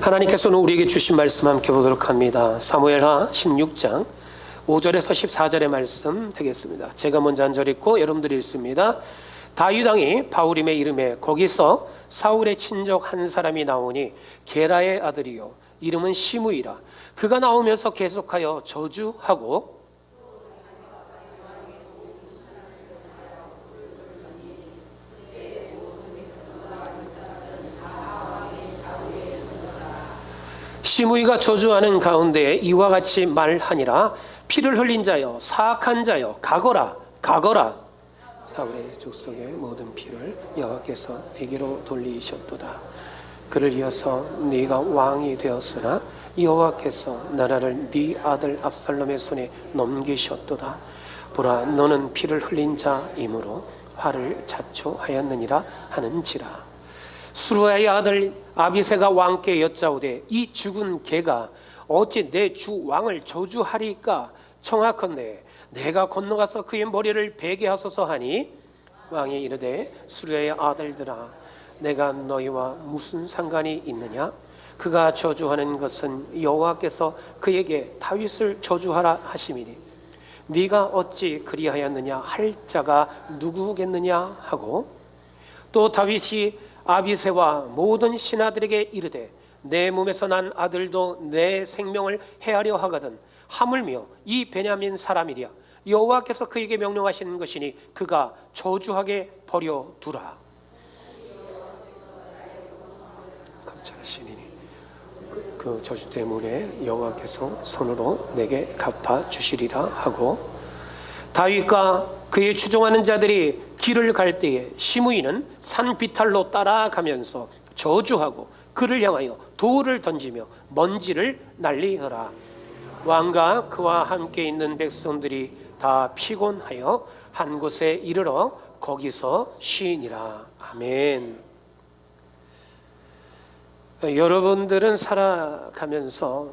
하나님께서는 우리에게 주신 말씀 함께 보도록 합니다. 사무엘하 16장 5절에서 14절의 말씀 되겠습니다. 제가 먼저 한 절 읽고 여러분들이 읽습니다. 다윗 왕이 바후림의 이름에 거기서 사울의 친족 한 사람이 나오니 게라의 아들이요 이름은 시므이라. 그가 나오면서 계속하여 저주하고 시므이가 저주하는 가운데 이와 같이 말하니라. 피를 흘린 자여 사악한 자여 가거라 가거라. 사울의 족속의 모든 피를 여호와께서 네게로 돌리셨도다. 그를 이어서 네가 왕이 되었으나 여호와께서 나라를 네 아들 압살롬의 손에 넘기셨도다. 보라 너는 피를 흘린 자이므로 화를 자초하였느니라 하는지라. 수르야의 아들 아비새가 왕께 여짜오되 이 죽은 개가 어찌 내 주 왕을 저주하리까? 청하건대 내가 건너가서 그의 머리를 베게 하소서 하니 왕이 이르되 수르야의 아들들아 내가 너희와 무슨 상관이 있느냐? 그가 저주하는 것은 여호와께서 그에게 다윗을 저주하라 하심이니 네가 어찌 그리하였느냐 할 자가 누구겠느냐 하고, 또 다윗이 아비새와 모든 신하들에게 이르되 내 몸에서 난 아들도 내 생명을 해하려 하거든 하물며 이 베냐민 사람이랴. 여호와께서 그에게 명령하시는 것이니 그가 저주하게 버려두라. 감찰하시니 그 저주 때문에 여호와께서 손으로 내게 갚아 주시리라 하고, 다윗과 그의 추종하는 자들이 길을 갈 때에 시므이는 산 비탈로 따라가면서 저주하고 그를 향하여 돌을 던지며 먼지를 날리더라. 왕과 그와 함께 있는 백성들이 다 피곤하여 한 곳에 이르러 거기서 쉬니라. 아멘. 여러분들은 살아가면서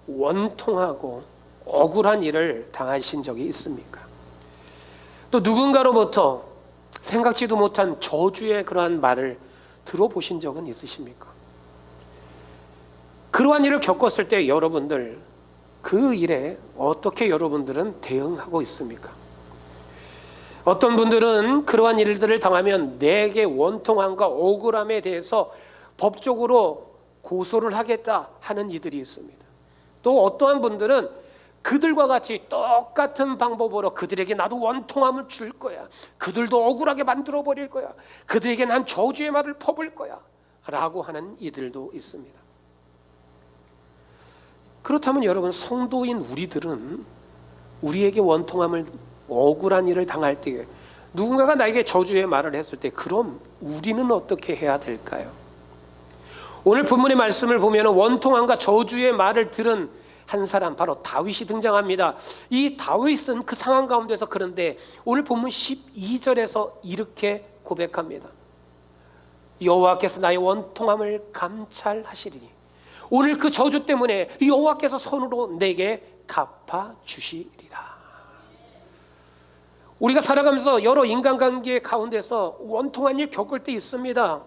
원통하고 억울한 일을 당하신 적이 있습니까? 또 누군가로부터 생각지도 못한 저주의 그러한 말을 들어보신 적은 있으십니까? 그러한 일을 겪었을 때 여러분들 그 일에 어떻게 여러분들은 대응하고 있습니까? 어떤 분들은 그러한 일들을 당하면 내게 원통함과 억울함에 대해서 법적으로 고소를 하겠다 하는 이들이 있습니다. 또 어떠한 분들은 그들과 같이 똑같은 방법으로 그들에게 나도 원통함을 줄 거야, 그들도 억울하게 만들어 버릴 거야, 그들에게 난 저주의 말을 퍼볼 거야 라고 하는 이들도 있습니다. 그렇다면 여러분, 성도인 우리들은 우리에게 원통함을, 억울한 일을 당할 때 누군가가 나에게 저주의 말을 했을 때 그럼 우리는 어떻게 해야 될까요? 오늘 본문의 말씀을 보면 원통함과 저주의 말을 들은 한 사람, 바로 다윗이 등장합니다. 이 다윗은 그 상황 가운데서 그런데 오늘 본문 12절에서 이렇게 고백합니다. 여호와께서 나의 원통함을 감찰하시리니 오늘 그 저주 때문에 여호와께서 손으로 내게 갚아주시리라. 우리가 살아가면서 여러 인간관계 가운데서 원통한 일 겪을 때 있습니다.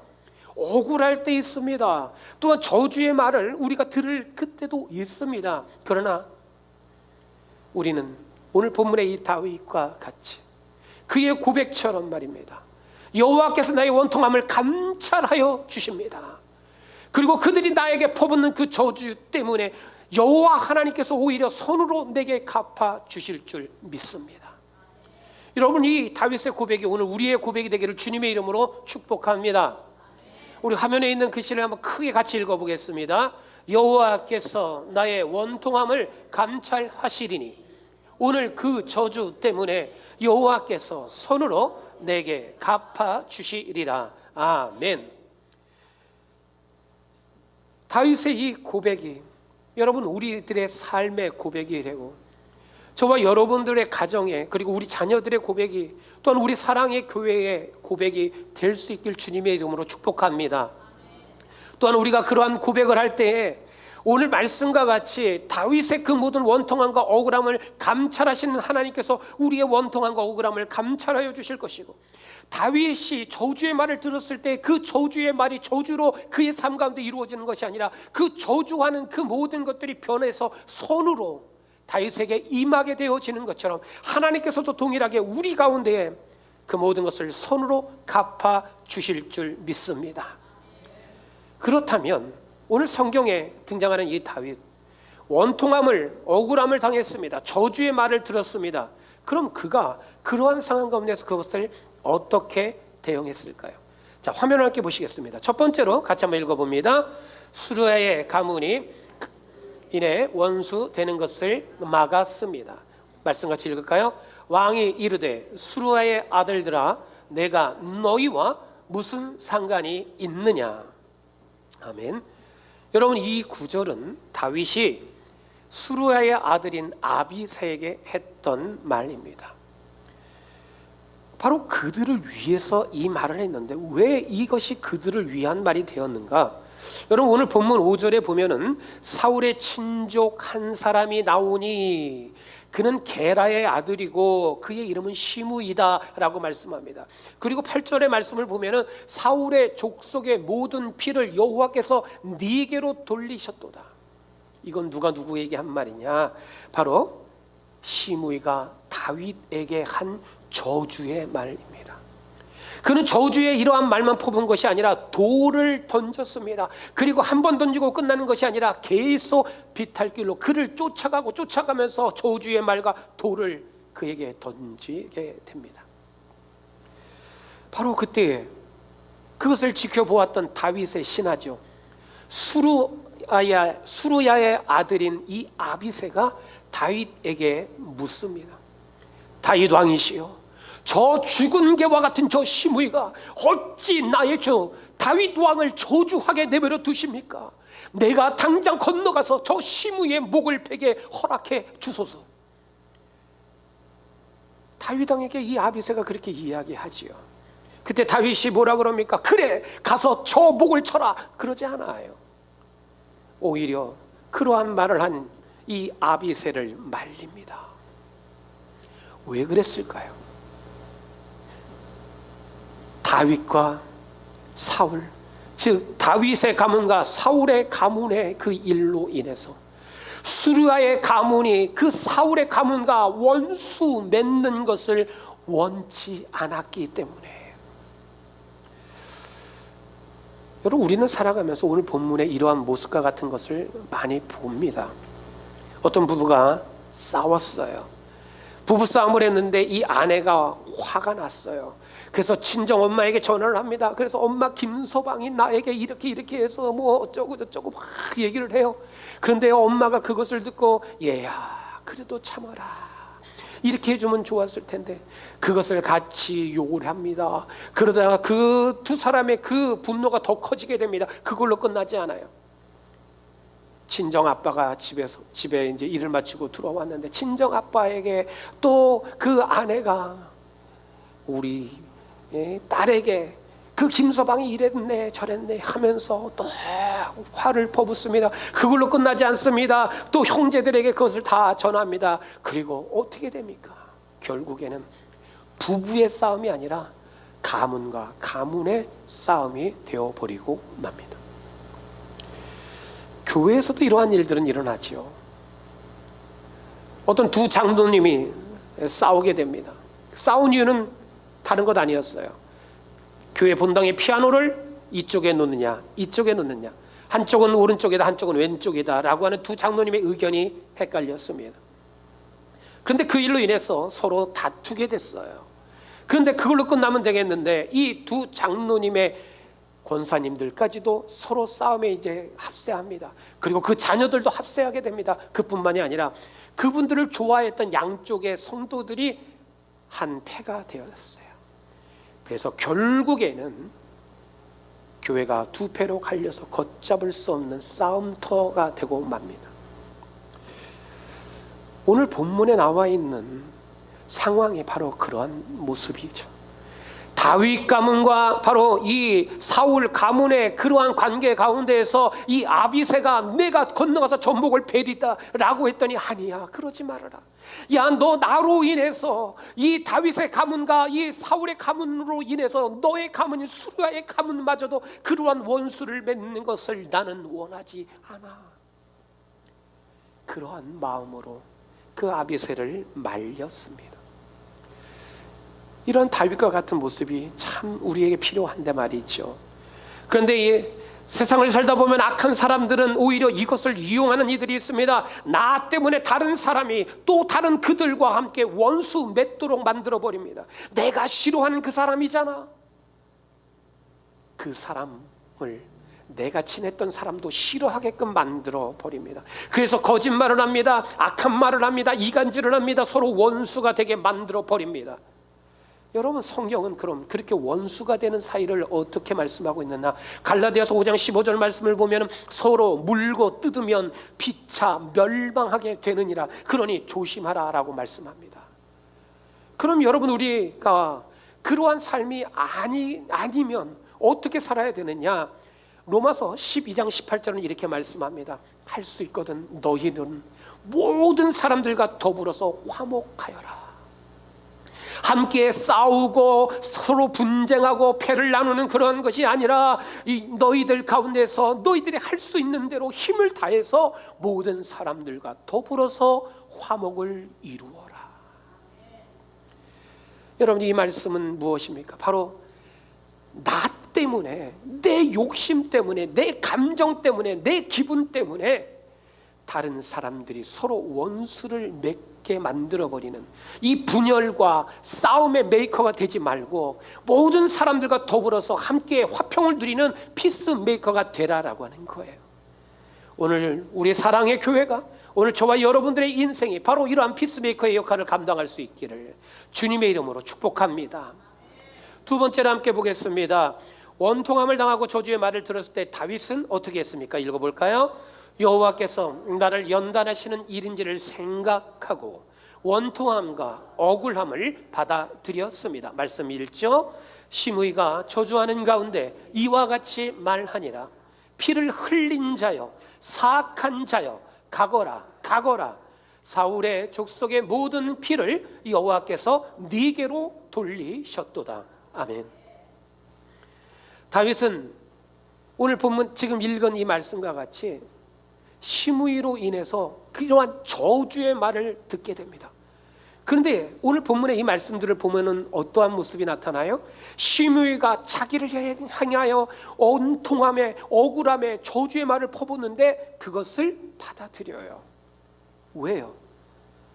억울할 때 있습니다. 또한 저주의 말을 우리가 들을 그때도 있습니다. 그러나 우리는 오늘 본문의 이 다윗과 같이 그의 고백처럼 말입니다. 여호와께서 나의 원통함을 감찰하여 주십니다. 그리고 그들이 나에게 퍼붓는 그 저주 때문에 여호와 하나님께서 오히려 손으로 내게 갚아 주실 줄 믿습니다. 여러분, 이 다윗의 고백이 오늘 우리의 고백이 되기를 주님의 이름으로 축복합니다. 우리 화면에 있는 글씨를 한번 크게 같이 읽어보겠습니다. 여호와께서 나의 원통함을 감찰하시리니 오늘 그 저주 때문에 여호와께서 손으로 내게 갚아주시리라. 아멘. 다윗의 이 고백이 여러분 우리들의 삶의 고백이 되고 저와 여러분들의 가정에, 그리고 우리 자녀들의 고백이, 또한 우리 사랑의 교회의 고백이 될 수 있길 주님의 이름으로 축복합니다. 또한 우리가 그러한 고백을 할 때에 오늘 말씀과 같이 다윗의 그 모든 원통함과 억울함을 감찰하시는 하나님께서 우리의 원통함과 억울함을 감찰하여 주실 것이고, 다윗이 저주의 말을 들었을 때 그 저주의 말이 저주로 그의 삶 가운데 이루어지는 것이 아니라 그 저주하는 그 모든 것들이 변해서 선으로 다윗에게 임하게 되어지는 것처럼 하나님께서도 동일하게 우리 가운데에 그 모든 것을 선으로 갚아 주실 줄 믿습니다. 그렇다면 오늘 성경에 등장하는 이 다윗, 원통함을, 억울함을 당했습니다. 저주의 말을 들었습니다. 그럼 그가 그러한 상황 가운데서 그것을 어떻게 대응했을까요? 자, 화면을 함께 보시겠습니다. 첫 번째로 같이 한번 읽어봅니다. 수르야의 가문이 이내 원수 되는 것을 막았습니다. 말씀 같이 읽을까요? 왕이 이르되 수르야의 아들들아, 내가 너희와 무슨 상관이 있느냐. 아멘. 여러분, 이 구절은 다윗이 수르야의 아들인 아비새에게 했던 말입니다. 바로 그들을 위해서 이 말을 했는데 왜 이것이 그들을 위한 말이 되었는가? 여러분, 오늘 본문 5절에 보면은 사울의 친족 한 사람이 나오니 그는 게라의 아들이고 그의 이름은 시므이다 라고 말씀합니다. 그리고 8절의 말씀을 보면은 사울의 족속의 모든 피를 여호와께서 네게로 돌리셨도다. 이건 누가 누구에게 한 말이냐? 바로 시므이가 다윗에게 한 저주의 말입니다. 그는 저주의 이러한 말만 퍼부은 것이 아니라 돌을 던졌습니다. 그리고 한 번 던지고 끝나는 것이 아니라 계속 비탈길로 그를 쫓아가면서 저주의 말과 돌을 그에게 던지게 됩니다. 바로 그때 그것을 지켜보았던 다윗의 신하죠. 수르야의 아들인 이 아비새가 다윗에게 묻습니다. 다윗 왕이시여, 저 죽은 개와 같은 저 시므이가 어찌 나의 주 다윗 왕을 저주하게 내버려 두십니까? 내가 당장 건너가서 저 시므이의 목을 베게 허락해 주소서. 다윗 왕에게 이 아비새가 그렇게 이야기하지요. 그때 다윗이 뭐라 그럽니까? 그래, 가서 저 목을 쳐라. 그러지 않아요. 오히려 그러한 말을 한 이 아비새를 말립니다. 왜 그랬을까요? 다윗과 사울, 즉 다윗의 가문과 사울의 가문의 그 일로 인해서 수르야의 가문이 그 사울의 가문과 원수 맺는 것을 원치 않았기 때문에, 여러분, 우리는 살아가면서 오늘 본문의 이러한 모습과 같은 것을 많이 봅니다. 어떤 부부가 싸웠어요. 부부싸움을 했는데 이 아내가 화가 났어요. 그래서 친정 엄마에게 전화를 합니다. 그래서 엄마 김서방이 나에게 이렇게 해서 뭐 어쩌고 저쩌고 막 얘기를 해요. 그런데 엄마가 그것을 듣고 얘야, 그래도 참아라, 이렇게 해주면 좋았을 텐데 그것을 같이 욕을 합니다. 그러다가 그 두 사람의 그 분노가 더 커지게 됩니다. 그걸로 끝나지 않아요. 친정 아빠가 집에 이제 일을 마치고 들어왔는데 친정 아빠에게 또 그 아내가 우리 딸에게 그 김서방이 이랬네 저랬네 하면서 또 화를 퍼붓습니다. 그걸로 끝나지 않습니다. 또 형제들에게 그것을 다 전합니다. 그리고 어떻게 됩니까? 결국에는 부부의 싸움이 아니라 가문과 가문의 싸움이 되어버리고 맙니다. 교회에서도 이러한 일들은 일어나죠. 어떤 두 장로님이 싸우게 됩니다. 싸운 이유는 다른 것 아니었어요. 교회 본당의 피아노를 이쪽에 놓느냐 이쪽에 놓느냐, 한쪽은 오른쪽이다 한쪽은 왼쪽이다 라고 하는 두 장로님의 의견이 헷갈렸습니다. 그런데 그 일로 인해서 서로 다투게 됐어요. 그런데 그걸로 끝나면 되겠는데 이 두 장로님의 권사님들까지도 서로 싸움에 이제 합세합니다. 그리고 그 자녀들도 합세하게 됩니다. 그뿐만이 아니라 그분들을 좋아했던 양쪽의 성도들이 한 패가 되었어요. 그래서 결국에는 교회가 두 패로 갈려서 걷잡을 수 없는 싸움터가 되고 맙니다. 오늘 본문에 나와 있는 상황이 바로 그러한 모습이죠. 다윗 가문과 바로 이 사울 가문의 그러한 관계 가운데에서 이 아비새가 내가 건너가서 전복을 베리다 라고 했더니 아니야, 그러지 말아라. 야, 너 나로 인해서 이 다윗의 가문과 이 사울의 가문으로 인해서 너의 가문인 수르야의 가문마저도 그러한 원수를 맺는 것을 나는 원하지 않아. 그러한 마음으로 그 아비새를 말렸습니다. 이런 다윗과 같은 모습이 참 우리에게 필요한데 말이죠. 그런데 이 세상을 살다 보면 악한 사람들은 오히려 이것을 이용하는 이들이 있습니다. 나 때문에 다른 사람이 또 다른 그들과 함께 원수 맺도록 만들어 버립니다. 내가 싫어하는 그 사람이잖아. 그 사람을 내가 친했던 사람도 싫어하게끔 만들어 버립니다. 그래서 거짓말을 합니다. 악한 말을 합니다. 이간질을 합니다. 서로 원수가 되게 만들어 버립니다. 여러분, 성경은 그럼 그렇게 원수가 되는 사이를 어떻게 말씀하고 있느냐? 갈라디아서 5장 15절 말씀을 보면 서로 물고 뜯으면 피차 멸망하게 되느니라. 그러니 조심하라 라고 말씀합니다. 그럼 여러분, 우리가 그러한 삶이 아니면 어떻게 살아야 되느냐? 로마서 12장 18절은 이렇게 말씀합니다. 할 수 있거든 너희는 모든 사람들과 더불어서 화목하여라. 함께 싸우고 서로 분쟁하고 패를 나누는 그런 것이 아니라 이 너희들 가운데서 너희들이 할 수 있는 대로 힘을 다해서 모든 사람들과 더불어서 화목을 이루어라. 여러분, 이 말씀은 무엇입니까? 바로 나 때문에, 내 욕심 때문에, 내 감정 때문에, 내 기분 때문에 다른 사람들이 서로 원수를 맺게 만들어버리는 이 분열과 싸움의 메이커가 되지 말고 모든 사람들과 더불어서 함께 화평을 누리는 피스메이커가 되라라고 하는 거예요. 오늘 우리 사랑의 교회가, 오늘 저와 여러분들의 인생이 바로 이러한 피스메이커의 역할을 감당할 수 있기를 주님의 이름으로 축복합니다. 두 번째로 함께 보겠습니다. 원통함을 당하고 저주의 말을 들었을 때 다윗은 어떻게 했습니까? 읽어볼까요? 여호와께서 나를 연단하시는 일인지를 생각하고 원통함과 억울함을 받아들였습니다. 말씀 읽죠? 시므이가 저주하는 가운데 이와 같이 말하니라. 피를 흘린 자여, 사악한 자여, 가거라, 가거라. 사울의 족속의 모든 피를 여호와께서 네게로 돌리셨도다. 아멘. 다윗은 오늘 본문 지금 읽은 이 말씀과 같이 시므이로 인해서 그러한 저주의 말을 듣게 됩니다. 그런데 오늘 본문의 이 말씀들을 보면은 어떠한 모습이 나타나요? 시므이가 자기를 향하여 원통함에, 억울함에, 저주의 말을 퍼붓는데 그것을 받아들여요. 왜요?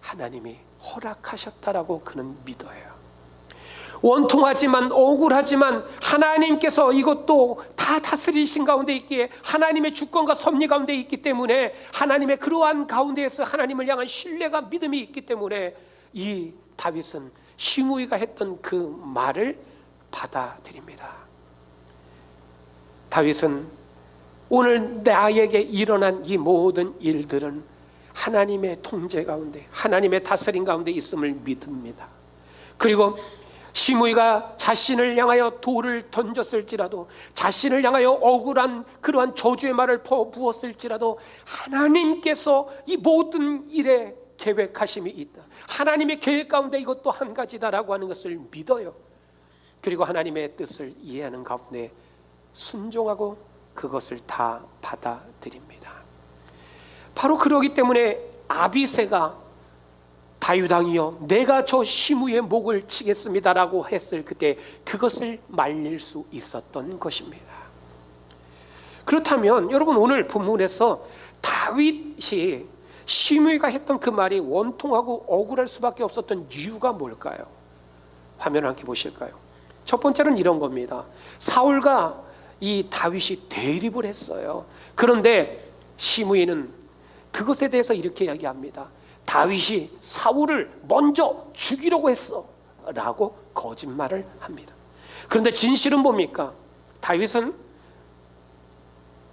하나님이 허락하셨다라고 그는 믿어요. 원통하지만, 억울하지만 하나님께서 이것도 다 다스리신 가운데 있기에, 하나님의 주권과 섭리 가운데 있기 때문에, 하나님의 그러한 가운데에서 하나님을 향한 신뢰가, 믿음이 있기 때문에 이 다윗은 시므이가 했던 그 말을 받아들입니다. 다윗은 오늘 나에게 일어난 이 모든 일들은 하나님의 통제 가운데, 하나님의 다스림 가운데 있음을 믿습니다. 그리고 시므이가 자신을 향하여 돌을 던졌을지라도, 자신을 향하여 억울한 그러한 저주의 말을 퍼부었을지라도 하나님께서 이 모든 일에 계획하심이 있다. 하나님의 계획 가운데 이것도 한 가지다라고 하는 것을 믿어요. 그리고 하나님의 뜻을 이해하는 가운데 순종하고 그것을 다 받아들입니다. 바로 그러기 때문에 아비새가 다윗왕이여 내가 저 시므이의 목을 치겠습니다라고 했을 그때 그것을 말릴 수 있었던 것입니다. 그렇다면 여러분, 오늘 본문에서 다윗이 시므이가 했던 그 말이 원통하고 억울할 수밖에 없었던 이유가 뭘까요? 화면을 함께 보실까요? 첫 번째는 이런 겁니다. 사울과 이 다윗이 대립을 했어요. 그런데 시므이는 그것에 대해서 이렇게 이야기합니다. 다윗이 사울을 먼저 죽이려고 했어 라고 거짓말을 합니다. 그런데 진실은 뭡니까? 다윗은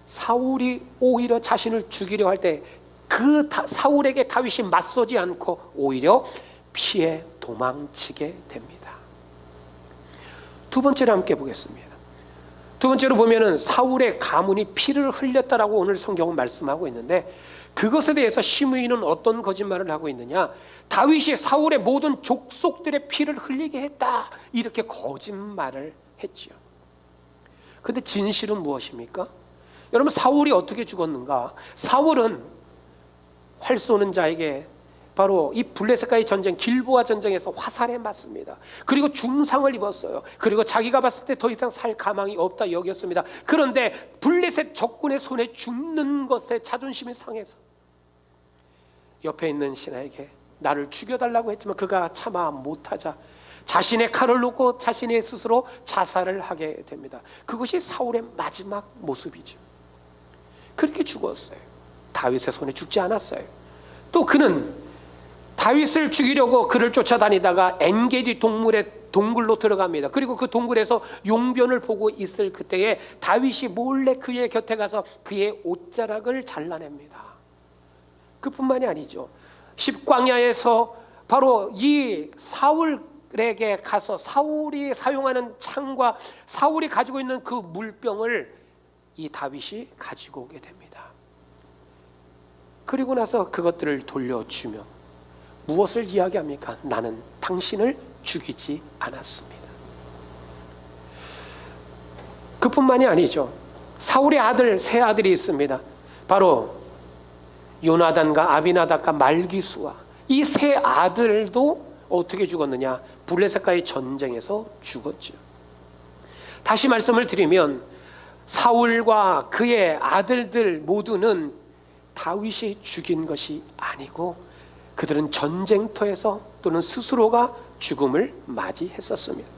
사울이 오히려 자신을 죽이려 할 때 그 사울에게 다윗이 맞서지 않고 오히려 피해 도망치게 됩니다. 두 번째로 함께 보겠습니다. 두 번째로 보면은 사울의 가문이 피를 흘렸다라고 오늘 성경은 말씀하고 있는데, 그것에 대해서 시므이는 어떤 거짓말을 하고 있느냐? 다윗이 사울의 모든 족속들의 피를 흘리게 했다, 이렇게 거짓말을 했지요. 근데 진실은 무엇입니까? 여러분, 사울이 어떻게 죽었는가? 사울은 활 쏘는 자에게 바로 이 블레셋과의 전쟁, 길보아 전쟁에서 화살에 맞습니다. 그리고 중상을 입었어요. 그리고 자기가 봤을 때 더 이상 살 가망이 없다 여겼습니다. 그런데 블레셋 적군의 손에 죽는 것에 자존심이 상해서 옆에 있는 신하에게 나를 죽여달라고 했지만 그가 참아 못하자 자신의 칼을 놓고 자신의 스스로 자살을 하게 됩니다. 그것이 사울의 마지막 모습이죠. 그렇게 죽었어요. 다윗의 손에 죽지 않았어요. 또 그는 다윗을 죽이려고 그를 쫓아다니다가 엔게디 동굴로 들어갑니다. 그리고 그 동굴에서 용변을 보고 있을 그때에 다윗이 몰래 그의 곁에 가서 그의 옷자락을 잘라냅니다. 그뿐만이 아니죠. 십광야에서 바로 이 사울에게 가서 사울이 사용하는 창과 사울이 가지고 있는 그 물병을 이 다윗이 가지고 오게 됩니다. 그리고 나서 그것들을 돌려주며 무엇을 이야기합니까? 나는 당신을 죽이지 않았습니다. 그뿐만이 아니죠. 사울의 아들, 세 아들이 있습니다. 바로 요나단과 아비나답과 말기수와 이 세 아들도 어떻게 죽었느냐? 블레셋과의 전쟁에서 죽었죠. 다시 말씀을 드리면 사울과 그의 아들들 모두는 다윗이 죽인 것이 아니고 그들은 전쟁터에서 또는 스스로가 죽음을 맞이했었습니다.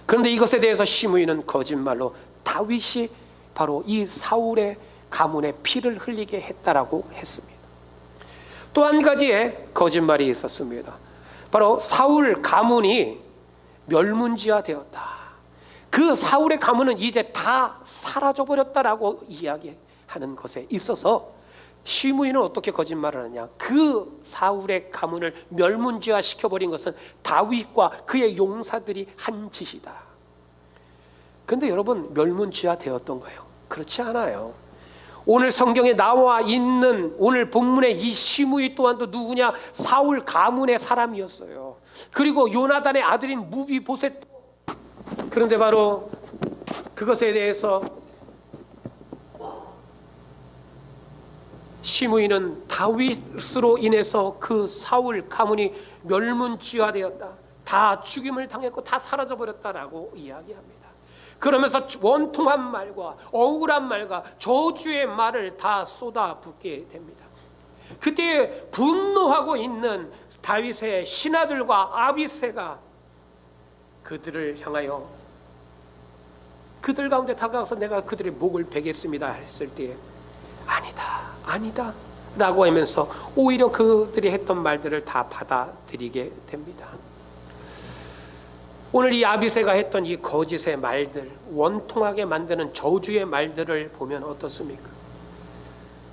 그런데 이것에 대해서 시므이는 거짓말로 다윗이 바로 이 사울의 가문의 피를 흘리게 했다라고 했습니다. 또 한 가지의 거짓말이 있었습니다. 바로 사울 가문이 멸문지화되었다. 그 사울의 가문은 이제 다 사라져버렸다라고 이야기하는 것에 있어서 시므이는 어떻게 거짓말을 하냐? 그 사울의 가문을 멸문지화 시켜버린 것은 다윗과 그의 용사들이 한 짓이다. 그런데 여러분, 멸문지화 되었던가요? 그렇지 않아요. 오늘 성경에 나와 있는 오늘 본문의 이 시므이 또한도 누구냐? 사울 가문의 사람이었어요. 그리고 요나단의 아들인 무비보셋. 그런데 바로 그것에 대해서 시므이는 다윗으로 인해서 그 사울 가문이 멸문지화되었다, 다 죽임을 당했고 다 사라져버렸다라고 이야기합니다. 그러면서 원통한 말과 억울한 말과 저주의 말을 다 쏟아붓게 됩니다. 그때 분노하고 있는 다윗의 신하들과 아비새가 그들을 향하여 그들 가운데 다가가서 내가 그들의 목을 베겠습니다 했을 때에 아니다 라고 하면서 오히려 그들이 했던 말들을 다 받아들이게 됩니다. 오늘 이 아비새가 했던 이 거짓의 말들, 원통하게 만드는 저주의 말들을 보면 어떻습니까?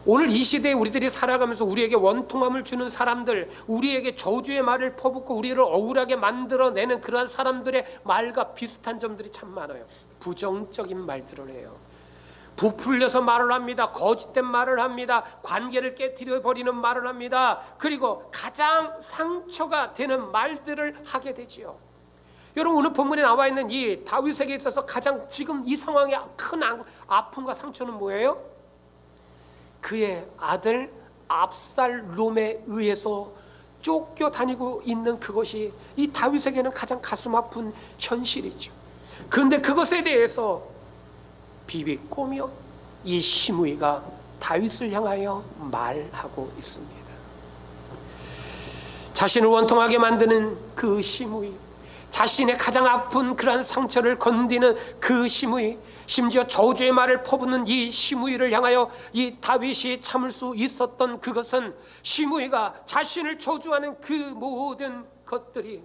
오늘 이 시대에 우리들이 살아가면서 우리에게 원통함을 주는 사람들, 우리에게 저주의 말을 퍼붓고 우리를 억울하게 만들어내는 그러한 사람들의 말과 비슷한 점들이 참 많아요. 부정적인 말들을 해요. 부풀려서 말을 합니다. 거짓된 말을 합니다. 관계를 깨트려버리는 말을 합니다. 그리고 가장 상처가 되는 말들을 하게 되지요. 여러분, 오늘 본문에 나와 있는 이 다윗에게 있어서 가장 지금 이 상황의 큰 아픔과 상처는 뭐예요? 그의 아들 압살롬에 의해서 쫓겨다니고 있는 그것이 이 다윗에게는 가장 가슴 아픈 현실이죠. 그런데 그것에 대해서 비비꼬며 이 시므이가 다윗을 향하여 말하고 있습니다. 자신을 원통하게 만드는 그 시므이, 자신의 가장 아픈 그러한 상처를 건디는 그 시므이, 심지어 저주의 말을 퍼붓는 이 시므이를 향하여 이 다윗이 참을 수 있었던 그것은 시므이가 자신을 저주하는 그 모든 것들이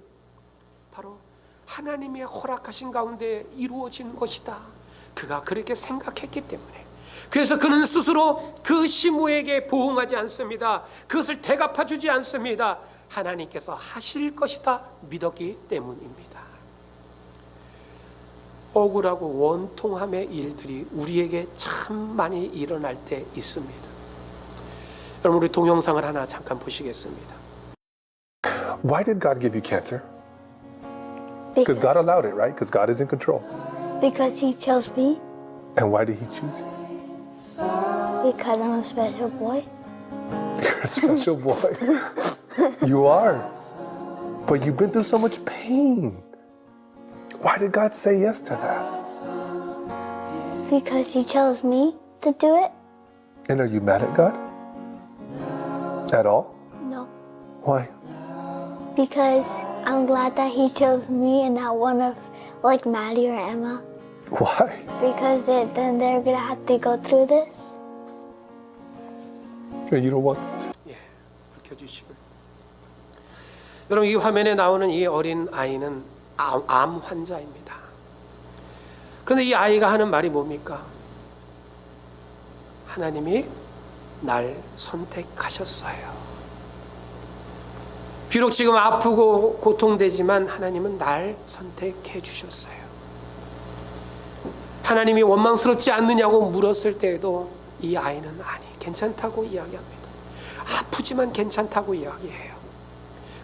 바로 하나님의 허락하신 가운데 이루어진 것이다. 그가 그렇게 생각했기 때문에, 그래서 그는 스스로 그 시므에게 보응하지 않습니다. 그것을 대갚아 주지 않습니다. 하나님께서 하실 것이다 믿었기 때문입니다. 억울하고 원통함의 일들이 우리에게 참 많이 일어날 때 있습니다. 여러분, 우리 동영상을 하나 잠깐 보시겠습니다. Why did God give you cancer? Because God allowed it, right? Because God is in control. Because he chose me. And why did He choose you? Because I'm a special boy. You're a special boy. You are. But you've been through so much pain. Why did God say yes to that? Because he chose me to do it. And are you mad at God? At all? No. Why? Because I'm glad that he chose me and not one of like Maddie or Emma. Why? Because then they're gonna have to go through this. And you don't want that. 예, 밝혀주시고. 여러분, 이 화면에 나오는 이 어린 아이는 암 환자입니다. 그런데 이 아이가 하는 말이 뭡니까? 하나님이 날 선택하셨어요. 비록 지금 아프고 고통되지만 하나님은 날 선택해 주셨어요. 하나님이 원망스럽지 않느냐고 물었을 때에도 이 아이는 아니, 괜찮다고 이야기합니다. 아프지만 괜찮다고 이야기해요.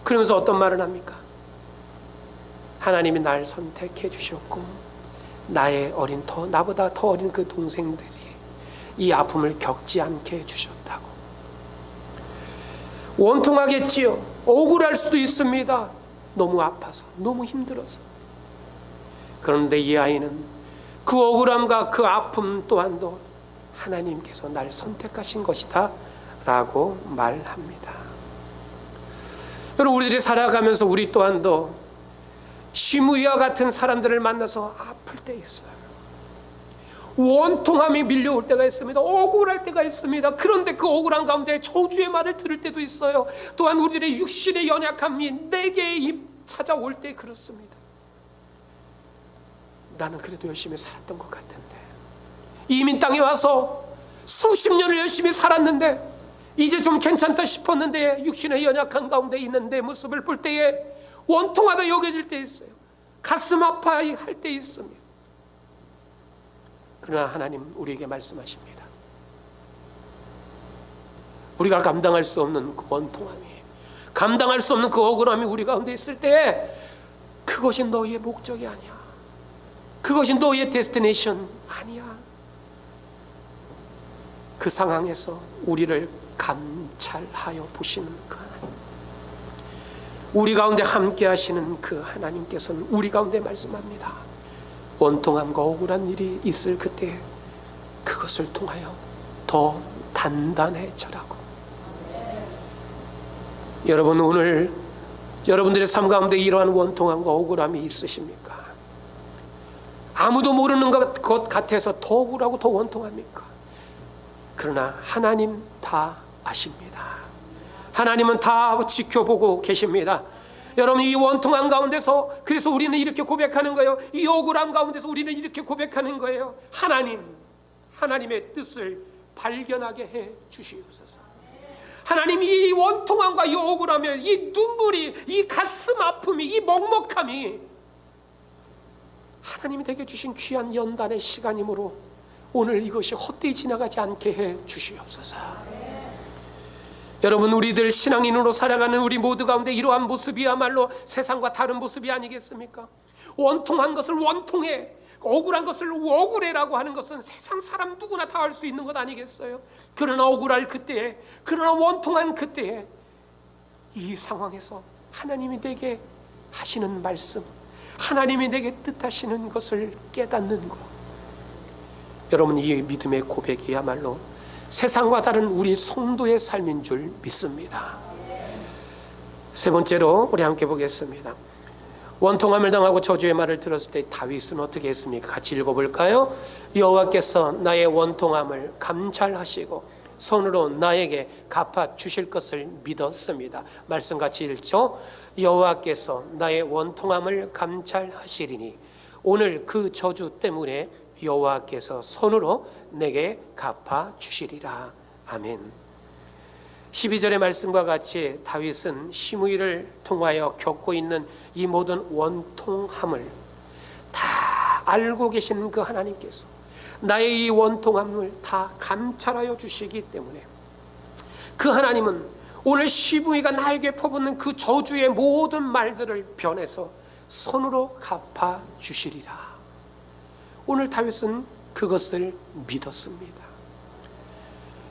그러면서 어떤 말을 합니까? 하나님이 날 선택해 주셨고 나의 나보다 더 어린 그 동생들이 이 아픔을 겪지 않게 해주셨다고. 원통하겠지요. 억울할 수도 있습니다. 너무 아파서, 너무 힘들어서. 그런데 이 아이는 그 억울함과 그 아픔 또한도 하나님께서 날 선택하신 것이다 라고 말합니다. 여러분, 우리들이 살아가면서 우리 또한도 시므이와 같은 사람들을 만나서 아플 때 있어요. 원통함이 밀려올 때가 있습니다. 억울할 때가 있습니다. 그런데 그 억울한 가운데 저주의 말을 들을 때도 있어요. 또한 우리들의 육신의 연약함이 내게 찾아올 때 그렇습니다. 나는 그래도 열심히 살았던 것 같은데, 이민 땅에 와서 수십 년을 열심히 살았는데 이제 좀 괜찮다 싶었는데 육신의 연약한 가운데 있는 내 모습을 볼 때에 원통하다 여겨질 때 있어요. 가슴 아파할 때 있습니다. 그러나 하나님 우리에게 말씀하십니다. 우리가 감당할 수 없는 그 원통함이, 감당할 수 없는 그 억울함이 우리 가운데 있을 때 그것이 너의 목적이 아니야. 그것이 너의 데스티네이션 아니야. 그 상황에서 우리를 감찰하여 보시는 그 하나님, 우리 가운데 함께 하시는 그 하나님께서는 우리 가운데 말씀합니다. 원통함과 억울한 일이 있을 그때 그것을 통하여 더 단단해져라고. 여러분, 오늘 여러분들의 삶 가운데 이러한 원통함과 억울함이 있으십니까? 아무도 모르는 것 같아서 더 억울하고 더 원통합니까? 그러나 하나님 다 아십니다. 하나님은 다 지켜보고 계십니다. 여러분, 이 원통한 가운데서, 그래서 우리는 이렇게 고백하는 거예요. 이 억울한 가운데서 우리는 이렇게 고백하는 거예요. 하나님의 뜻을 발견하게 해 주시옵소서. 하나님, 이 원통함과 이 억울함이, 이 눈물이, 이 가슴 아픔이, 이 먹먹함이 하나님이 되게 주신 귀한 연단의 시간이므로 오늘 이것이 헛되이 지나가지 않게 해 주시옵소서. 여러분, 우리들 신앙인으로 살아가는 우리 모두 가운데 이러한 모습이야말로 세상과 다른 모습이 아니겠습니까? 원통한 것을 원통해, 억울한 것을 억울해라고 하는 것은 세상 사람 누구나 다 할 수 있는 것 아니겠어요? 그러나 억울할 그때에, 그러나 원통한 그때에 이 상황에서 하나님이 내게 하시는 말씀, 하나님이 내게 뜻하시는 것을 깨닫는 것, 여러분, 이 믿음의 고백이야말로 세상과 다른 우리 성도의 삶인 줄 믿습니다. 세 번째로 우리 함께 보겠습니다. 원통함을 당하고 저주의 말을 들었을 때 다윗은 어떻게 했습니까? 같이 읽어볼까요? 여호와께서 나의 원통함을 감찰하시고 손으로 나에게 갚아 주실 것을 믿었습니다. 말씀 같이 읽죠. 여호와께서 나의 원통함을 감찰하시리니 오늘 그 저주 때문에 여호와께서 손으로 내게 갚아 주시리라. 아멘. 12절의 말씀과 같이 다윗은 시므이를 통하여 겪고 있는 이 모든 원통함을 다 알고 계시는 그 하나님께서 나의 이 원통함을 다 감찰하여 주시기 때문에 그 하나님은 오늘 시므이가 나에게 퍼붓는 그 저주의 모든 말들을 변해서 선으로 갚아 주시리라. 오늘 다윗은 그것을 믿었습니다.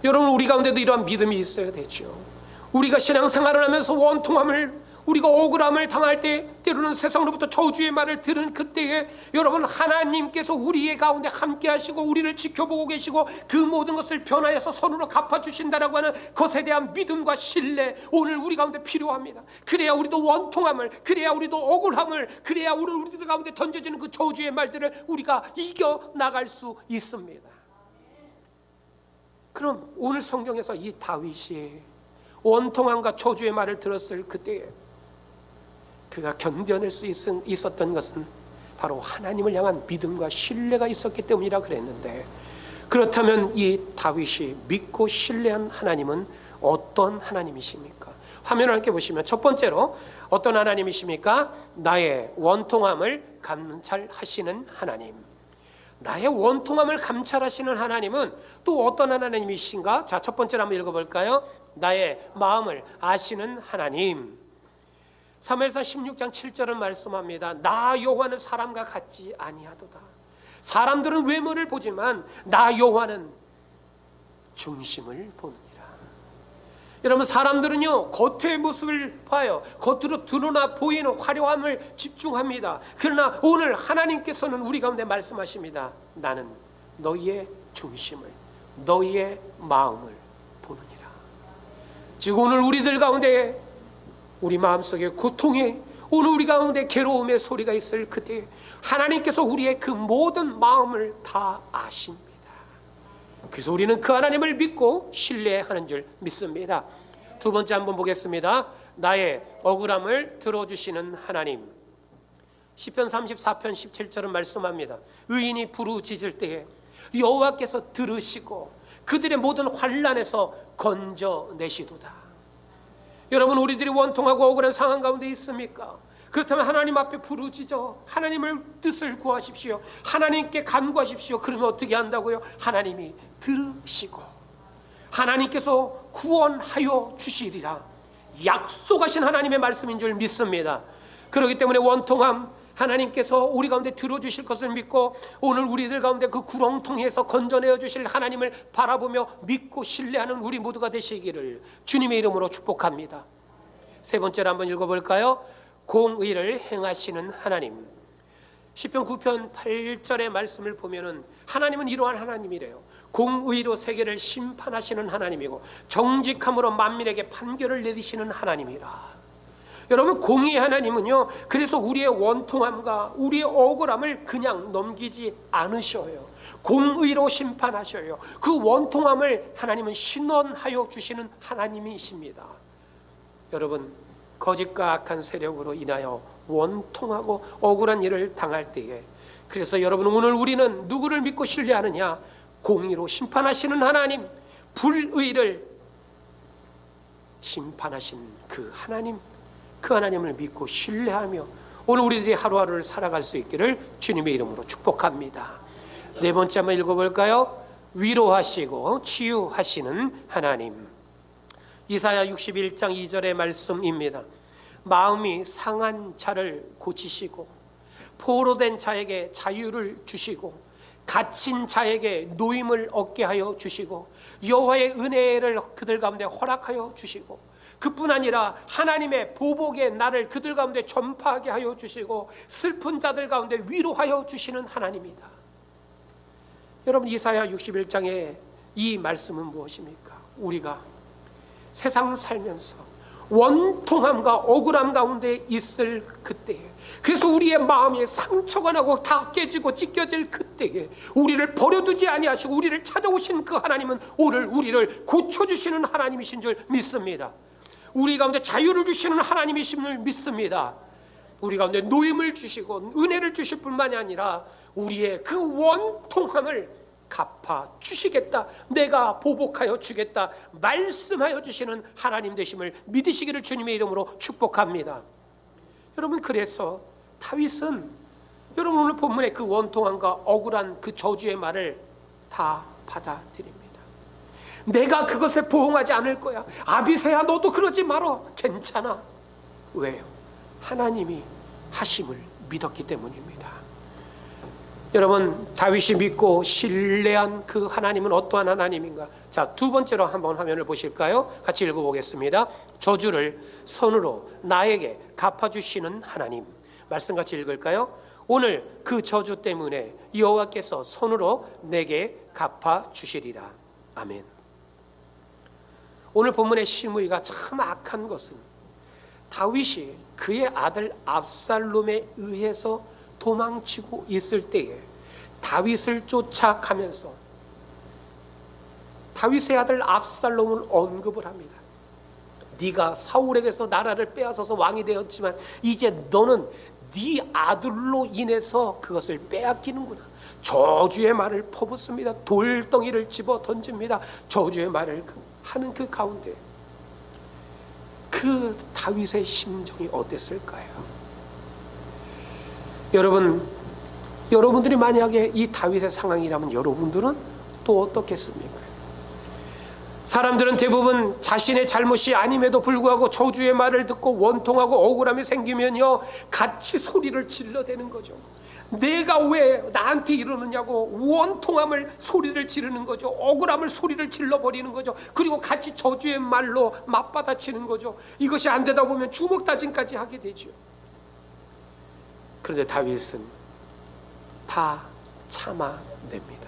여러분, 우리 가운데도 이러한 믿음이 있어야 되죠. 우리가 신앙생활을 하면서 원통함을, 우리가 억울함을 당할 때, 때로는 세상으로부터 저주의 말을 들은 그때에 여러분, 하나님께서 우리의 가운데 함께 하시고 우리를 지켜보고 계시고 그 모든 것을 변화해서 선으로 갚아주신다라고 하는 것에 대한 믿음과 신뢰, 오늘 우리 가운데 필요합니다. 그래야 우리도 원통함을, 그래야 우리도 억울함을, 그래야 우리들 가운데 던져지는 그 저주의 말들을 우리가 이겨나갈 수 있습니다. 그럼 오늘 성경에서 이 다윗이 원통함과 저주의 말을 들었을 그때에 그가 견뎌낼 수 있었던 것은 바로 하나님을 향한 믿음과 신뢰가 있었기 때문이라 그랬는데, 그렇다면 이 다윗이 믿고 신뢰한 하나님은 어떤 하나님이십니까? 화면을 함께 보시면 첫 번째로 어떤 하나님이십니까? 나의 원통함을 감찰하시는 하나님. 나의 원통함을 감찰하시는 하나님은 또 어떤 하나님이신가? 자, 첫 번째로 한번 읽어볼까요? 나의 마음을 아시는 하나님. 사무엘상 16장 7절은 말씀합니다. 나 여호와는 사람과 같지 아니하도다. 사람들은 외모를 보지만 나 여호와는 중심을 보느니라. 여러분, 사람들은요 겉의 모습을 봐요. 겉으로 드러나 보이는 화려함을 집중합니다. 그러나 오늘 하나님께서는 우리 가운데 말씀하십니다. 나는 너희의 중심을, 너희의 마음을 보느니라. 즉 오늘 우리들 가운데, 우리 마음속에 고통에, 오늘 우리 가운데 괴로움의 소리가 있을 그때 하나님께서 우리의 그 모든 마음을 다 아십니다. 그래서 우리는 그 하나님을 믿고 신뢰하는 줄 믿습니다. 두 번째 한번 보겠습니다. 나의 억울함을 들어주시는 하나님. 시편 34편 17절은 말씀합니다. 의인이 부르짖을 때에 여호와께서 들으시고 그들의 모든 환난에서 건져내시도다. 여러분, 우리들이 원통하고 억울한 상황 가운데 있습니까? 그렇다면 하나님 앞에 부르짖어 하나님을 뜻을 구하십시오. 하나님께 간구하십시오. 그러면 어떻게 한다고요? 하나님이 들으시고 하나님께서 구원하여 주시리라. 약속하신 하나님의 말씀인 줄 믿습니다. 그렇기 때문에 원통함, 하나님께서 우리 가운데 들어주실 것을 믿고 오늘 우리들 가운데 그 구렁텅이에서 건져내어 주실 하나님을 바라보며 믿고 신뢰하는 우리 모두가 되시기를 주님의 이름으로 축복합니다. 세 번째로 한번 읽어볼까요? 공의를 행하시는 하나님. 시편 9편 8절의 말씀을 보면은 하나님은 이러한 하나님이래요. 공의로 세계를 심판하시는 하나님이고 정직함으로 만민에게 판결을 내리시는 하나님이라. 여러분, 공의의 하나님은요, 그래서 우리의 원통함과 우리의 억울함을 그냥 넘기지 않으셔요. 공의로 심판하셔요. 그 원통함을 하나님은 신원하여 주시는 하나님이십니다. 여러분, 거짓과 악한 세력으로 인하여 원통하고 억울한 일을 당할 때에, 그래서 여러분, 오늘 우리는 누구를 믿고 신뢰하느냐? 공의로 심판하시는 하나님, 불의를 심판하신 그 하나님, 그 하나님을 믿고 신뢰하며 오늘 우리들이 하루하루를 살아갈 수 있기를 주님의 이름으로 축복합니다. 네 번째 한번 읽어볼까요? 위로하시고 치유하시는 하나님. 이사야 61장 2절의 말씀입니다. 마음이 상한 자를 고치시고 포로된 자에게 자유를 주시고 갇힌 자에게 노임을 얻게 하여 주시고 여호와의 은혜를 그들 가운데 허락하여 주시고 그뿐 아니라 하나님의 보복의 날을 그들 가운데 전파하게 하여 주시고 슬픈 자들 가운데 위로하여 주시는 하나님이다. 여러분, 이사야 61장의 이 말씀은 무엇입니까? 우리가 세상 살면서 원통함과 억울함 가운데 있을 그때에, 그래서 우리의 마음이 상처가 나고 다 깨지고 찢겨질 그때에 우리를 버려두지 아니하시고 우리를 찾아오신 그 하나님은 오늘 우리를 고쳐주시는 하나님이신 줄 믿습니다. 우리 가운데 자유를 주시는 하나님이신 줄 믿습니다. 우리 가운데 노임을 주시고 은혜를 주실 뿐만이 아니라 우리의 그 원통함을 갚아 주시겠다, 내가 보복하여 주겠다 말씀하여 주시는 하나님 되심을 믿으시기를 주님의 이름으로 축복합니다. 여러분, 그래서 다윗은 여러분 오늘 본문의 그 원통함과 억울한 그 저주의 말을 다 받아들입니다. 내가 그것에 보응하지 않을 거야. 아비새야 너도 그러지 말어. 괜찮아. 왜요? 하나님이 하심을 믿었기 때문입니다. 여러분 다윗이 믿고 신뢰한 그 하나님은 어떠한 하나님인가? 자, 두 번째로 한번 화면을 보실까요? 같이 읽어보겠습니다. 저주를 손으로 나에게 갚아주시는 하나님. 말씀 같이 읽을까요? 오늘 그 저주 때문에 여호와께서 손으로 내게 갚아주시리라. 아멘. 오늘 본문의 시므이가 참 악한 것은 다윗이 그의 아들 압살롬에 의해서 도망치고 있을 때에 다윗을 쫓아가면서 다윗의 아들 압살롬을 언급을 합니다. 네가 사울에게서 나라를 빼앗아서 왕이 되었지만 이제 너는 네 아들로 인해서 그것을 빼앗기는구나. 저주의 말을 퍼붓습니다. 돌덩이를 집어 던집니다. 저주의 말을 하는 그 가운데 그 다윗의 심정이 어땠을까요? 여러분들이 만약에 이 다윗의 상황이라면 여러분들은 또 어떻겠습니까? 사람들은 대부분 자신의 잘못이 아님에도 불구하고 저주의 말을 듣고 원통하고 억울함이 생기면요 같이 소리를 질러대는 거죠. 내가 왜 나한테 이러느냐고 원통함을 소리를 지르는 거죠. 억울함을 소리를 질러버리는 거죠. 그리고 같이 저주의 말로 맞받아치는 거죠. 이것이 안 되다 보면 주먹다짐까지 하게 되죠. 그런데 다윗은 다 참아냅니다.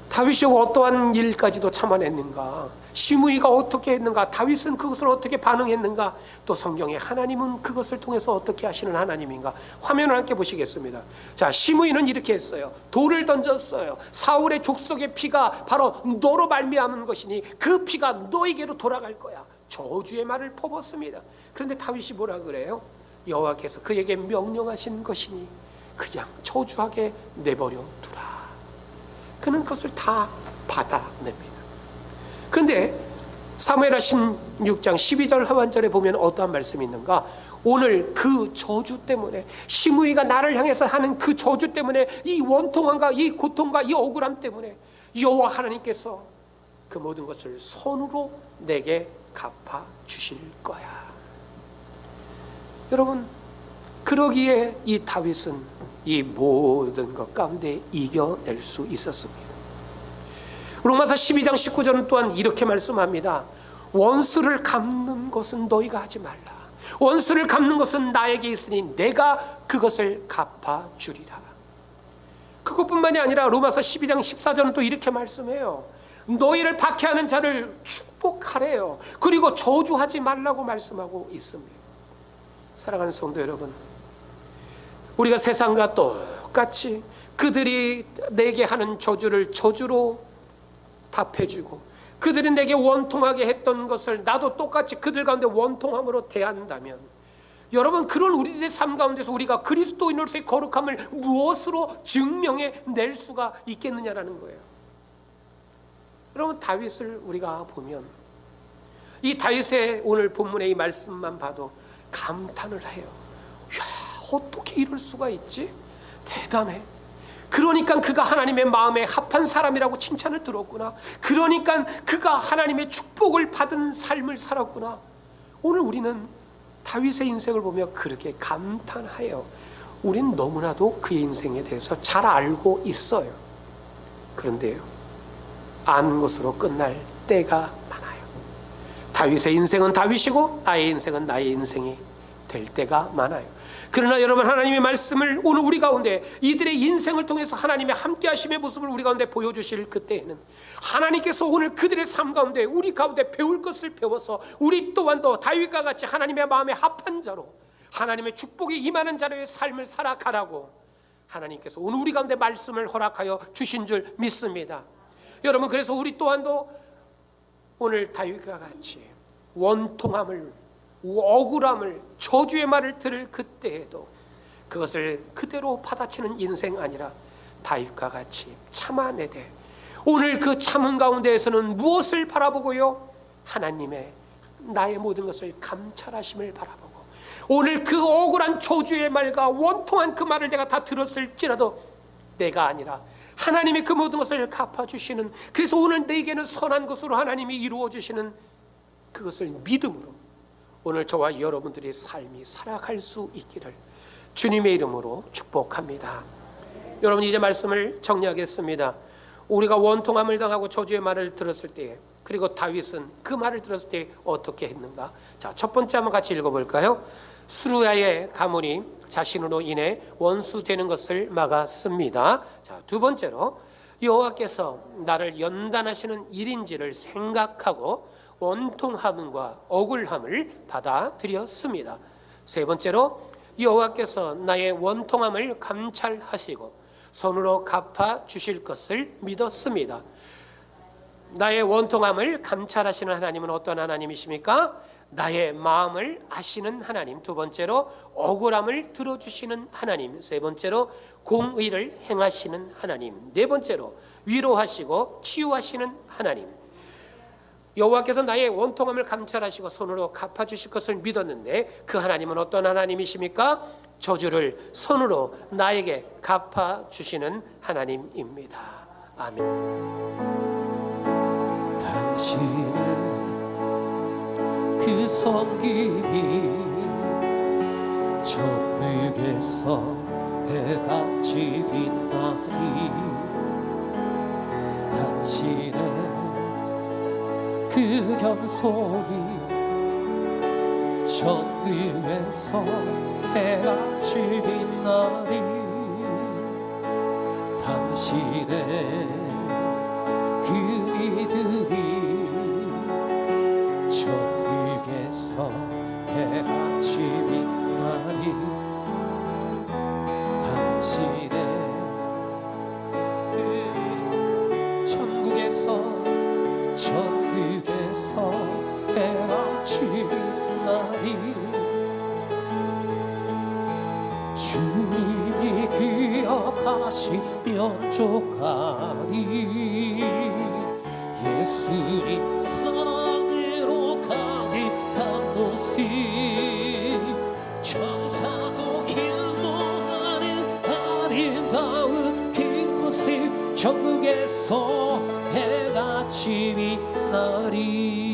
다윗이 어떠한 일까지도 참아냈는가? 시므이가 어떻게 했는가? 다윗은 그것을 어떻게 반응했는가? 또 성경에 하나님은 그것을 통해서 어떻게 하시는 하나님인가? 화면을 함께 보시겠습니다. 자, 시므이는 이렇게 했어요. 돌을 던졌어요. 사울의 족속의 피가 바로 너로 말미암은 것이니 그 피가 너에게로 돌아갈 거야. 저주의 말을 퍼붓습니다. 그런데 다윗이 뭐라 그래요? 여호와께서 그에게 명령하신 것이니 그냥 저주하게 내버려 두라. 그는 그것을 다 받아냅니다. 그런데 사무엘하 16장 12절 하반절에 보면 어떠한 말씀이 있는가? 오늘 그 저주 때문에 시므이가 나를 향해서 하는 그 저주 때문에 이 원통함과 이 고통과 이 억울함 때문에 여호와 하나님께서 그 모든 것을 손으로 내게 갚아 주실 거야. 여러분, 그러기에 이 다윗은 이 모든 것 가운데 이겨낼 수 있었습니다. 로마서 12장 19절은 또한 이렇게 말씀합니다. 원수를 갚는 것은 너희가 하지 말라. 원수를 갚는 것은 나에게 있으니 내가 그것을 갚아주리라. 그것뿐만이 아니라 로마서 12장 14절은 또 이렇게 말씀해요. 너희를 박해하는 자를 축복하래요. 그리고 저주하지 말라고 말씀하고 있습니다. 사랑하는 성도 여러분, 우리가 세상과 똑같이 그들이 내게 하는 저주를 저주로 답해주고 그들이 내게 원통하게 했던 것을 나도 똑같이 그들 가운데 원통함으로 대한다면 여러분, 그런 우리들의 삶 가운데서 우리가 그리스도인으로서의 거룩함을 무엇으로 증명해 낼 수가 있겠느냐라는 거예요. 여러분, 다윗을 우리가 보면 이 다윗의 오늘 본문의 이 말씀만 봐도 감탄을 해요. 이야, 어떻게 이럴 수가 있지? 대단해. 그러니까 그가 하나님의 마음에 합한 사람이라고 칭찬을 들었구나. 그러니까 그가 하나님의 축복을 받은 삶을 살았구나. 오늘 우리는 다윗의 인생을 보며 그렇게 감탄해요. 우린 너무나도 그의 인생에 대해서 잘 알고 있어요. 그런데요, 아는 것으로 끝날 때가 많아요. 다윗의 인생은 다윗이고 나의 인생은 나의 인생이 될 때가 많아요. 그러나 여러분, 하나님의 말씀을 오늘 우리 가운데 이들의 인생을 통해서 하나님의 함께 하심의 모습을 우리 가운데 보여주실 그때에는 하나님께서 오늘 그들의 삶 가운데 우리 가운데 배울 것을 배워서 우리 또한도 다윗과 같이 하나님의 마음에 합한 자로 하나님의 축복이 임하는 자로의 삶을 살아가라고 하나님께서 오늘 우리 가운데 말씀을 허락하여 주신 줄 믿습니다. 여러분, 그래서 우리 또한도 오늘 다윗과 같이 원통함을, 억울함을, 저주의 말을 들을 그때에도 그것을 그대로 받아치는 인생 아니라 다윗과 같이 참아내되 오늘 그 참은 가운데에서는 무엇을 바라보고요? 하나님의 나의 모든 것을 감찰하심을 바라보고 오늘 그 억울한 저주의 말과 원통한 그 말을 내가 다 들었을지라도 내가 아니라 하나님이 그 모든 것을 갚아주시는, 그래서 오늘 내게는 선한 것으로 하나님이 이루어주시는 그것을 믿음으로 오늘 저와 여러분들의 삶이 살아갈 수 있기를 주님의 이름으로 축복합니다. 여러분, 이제 말씀을 정리하겠습니다. 우리가 원통함을 당하고 저주의 말을 들었을 때, 그리고 다윗은 그 말을 들었을 때 어떻게 했는가? 자, 첫 번째 한번 같이 읽어볼까요? 수르야의 가문이 자신으로 인해 원수 되는 것을 막았습니다. 자, 두 번째로 여호와께서 나를 연단하시는 일인지를 생각하고 원통함과 억울함을 받아들였습니다. 세 번째로 여호와께서 나의 원통함을 감찰하시고 손으로 갚아 주실 것을 믿었습니다. 나의 원통함을 감찰하시는 하나님은 어떤 하나님이십니까? 나의 마음을 아시는 하나님. 두 번째로 억울함을 들어주시는 하나님. 세 번째로 공의를 행하시는 하나님. 네 번째로 위로하시고 치유하시는 하나님. 여호와께서 나의 원통함을 감찰하시고 손으로 갚아주실 것을 믿었는데 그 하나님은 어떤 하나님이십니까? 저주를 손으로 나에게 갚아주시는 하나님입니다. 아멘. 당신의 그 섬김이 천국에서 해같이 빛나리. 당신의 그 겸손이 천국에서 해같이 빛나리. 당신의 그 믿음이 천국에서 해같이 빛나리. 당신의 그 천국에서 해같이 빛나리. 주님이 기억하시면 족하리. 예수님 사랑으로 가득한 모습, 천사도 길모하는 아름다운 그 모습, 천국에서 해같이 빛나리.